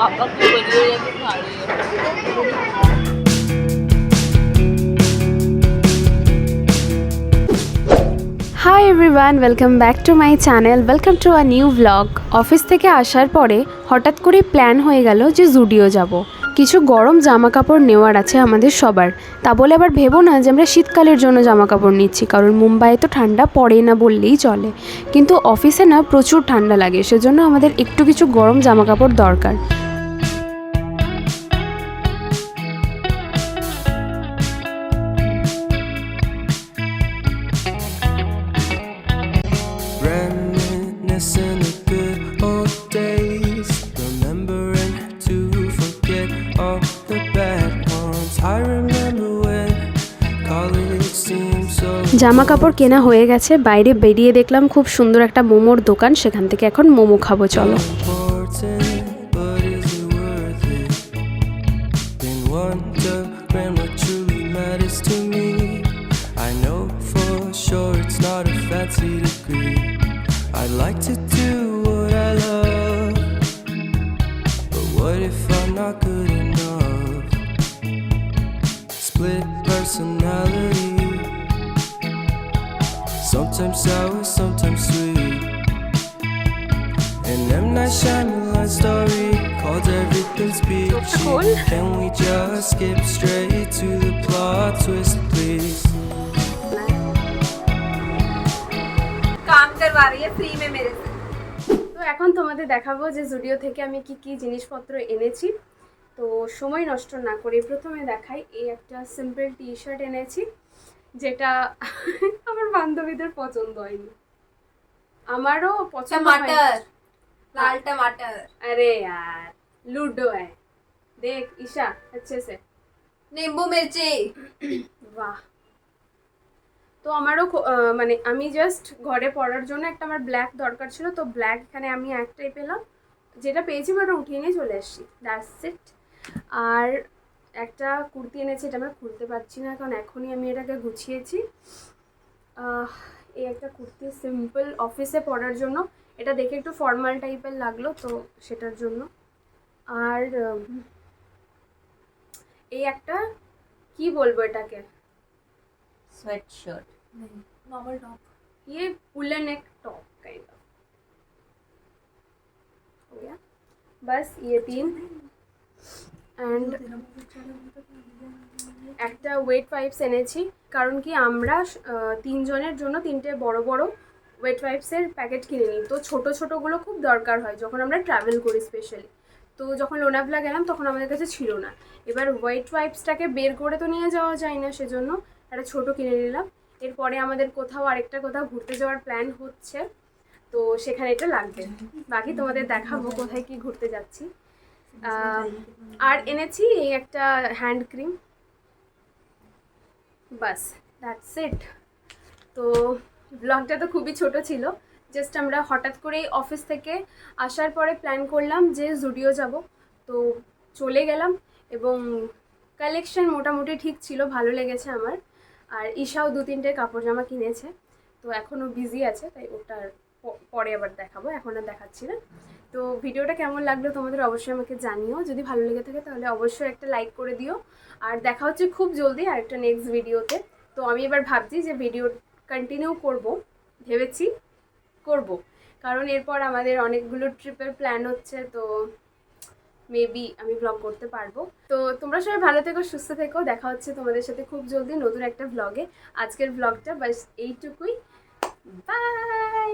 पापा की वीडियो ये दिखा रही है। Hi everyone, welcome back to my channel, welcome to a new blog. Office থেকে আসার পরে হঠাৎ করে প্ল্যান হয়ে গেল যে জুডিও যাব। কিছু গরম জামা কাপড় নেওয়ার আছে আমাদের সবার। তা বলে আবার ভেবো না যে আমরা শীতকালের জন্য জামা কাপড় নিচ্ছি, কারণ মুম্বাইয়ে তো ঠান্ডা পড়ে না বললেই চলে। কিন্তু অফিসে না প্রচুর ঠান্ডা লাগে, সেজন্য আমাদের একটু কিছু গরম জামা কাপড় দরকার। Reminiscing the good old days, remembering to forget all the bad ones. I remember when college seemed so. জামা কাপড় কেনা হয়ে গেছে, বাইরে বেরিয়ে দেখলাম খুব সুন্দর একটা মোমোর দোকান, সেখান থেকে এখন মোমো খাবো, চলো। Important, but is it worth it? Been wondering what truly matters to me. I know for sure it's not a fancy degree. I'd like to do what I love, but what if I'm not good enough? Split personality, sometimes sour, sometimes sweet. An M. Night Shyamalan story called Everything's Peachy. Can we just skip straight to the plot twist, please? काम करवा रही है free में मेरे से। তো এখন তোমাদের দেখাবো যে জুডিও থেকে আমি কি কি জিনিসপত্র এনেছি। তো সময় নষ্ট না করে প্রথমে দেখাই, এই একটা সিম্পল টি শার্ট এনেছি, যেটা আমার বান্ধবীদের পছন্দ হয়নি, আমারও পছন্দ হয়নি। टमाटर, लाल टमाटर। अरे यार लूडो है, देख ईशा अच्छे से। नींबू मिर्ची। বাহ। তো আমারও মানে আমি জাস্ট ঘরে পরার জন্য একটা আমার ব্ল্যাক দরকার ছিল, তো ব্ল্যাক এখানে আমি একটাই পেলাম, যেটা পেয়েছি ওটা উঠিয়ে নিয়ে চলে এসেছি, দ্যাটস ইট। আর একটা কুর্তি এনেছি, এটা আমরা খুলতে পারছি না কারণ এখনই আমি এটাকে গুছিয়েছি। এই একটা কুর্তি সিম্পল অফিসে পরার জন্য, এটা দেখে একটু ফর্মাল টাইপের লাগলো তো সেটার জন্য। আর এই একটা কি বলবো এটাকে, स्वेटशर्ट नॉर्मल टॉप। ये वुलन एक टॉप काइंड ऑफ हो गया, बस ये तीन। एंड একটা ওয়েট ওয়াইপস এনেছি, কারণ কি আমরা তিনজনের জন্য তিনটে বড় বড় ওয়েট ওয়াইপসের প্যাকেট কিনে নিই, তো ছোটো ছোটোগুলো খুব দরকার হয় যখন আমরা ট্রাভেল করি স্পেশালি। তো যখন লোনাভলা গেলাম তখন আমাদের কাছে ছিল না, এবার ওয়েট ওয়াইপসটাকে বের করে তো নিয়ে যাওয়া যায় না, সেজন্য একটা ছোটো কিনে নিলাম। এরপরে আমাদের কোথাও কোথাও ঘুরতে যাওয়ার প্ল্যান হচ্ছে, তো সেখানে এটা লাগবে, বাকি তোমাদের দেখাবো কোথায় কি ঘুরতে যাচ্ছি। আর এনেছি এই একটা hand cream, bus that's it. তো ব্লগটা তো খুবই ছোট ছিল, জাস্ট আমরা হঠাৎ করেই অফিস থেকে আসার পরে প্ল্যান করলাম যে জুডিও যাব, তো চলে গেলাম এবং কালেকশন মোটামুটি ঠিক ছিল, ভালো লেগেছে আমার। আর ঈশাও 2-3টে কাপড় জামা কিনেছে, তো এখনও বিজি আছে, তাই ওটার পরে আবার দেখাবো, এখন আর দেখাচ্ছি না। তো ভিডিওটা কেমন লাগলো তোমাদের অবশ্যই আমাকে জানিও, যদি ভালো লেগে থাকে তাহলে অবশ্যই একটা লাইক করে দিও। আর দেখা হচ্ছে খুব জলদি আরেকটা নেক্সট ভিডিওতে। তো আমি এবার ভাবছি যে ভিডিও কন্টিনিউ ভেবেছি করব, কারণ এরপর আমাদের অনেকগুলো ট্রিপের প্ল্যান হচ্ছে, তো মেবি আমি ব্লগ করতে পারবো। তো তোমরা সবাই ভালো থেকো, সুস্থ থেকো, দেখা হচ্ছে তোমাদের সাথে খুব জলদি নতুন একটা ব্লগে। আজকের ব্লগটা বাস এইটুকুই, বাই।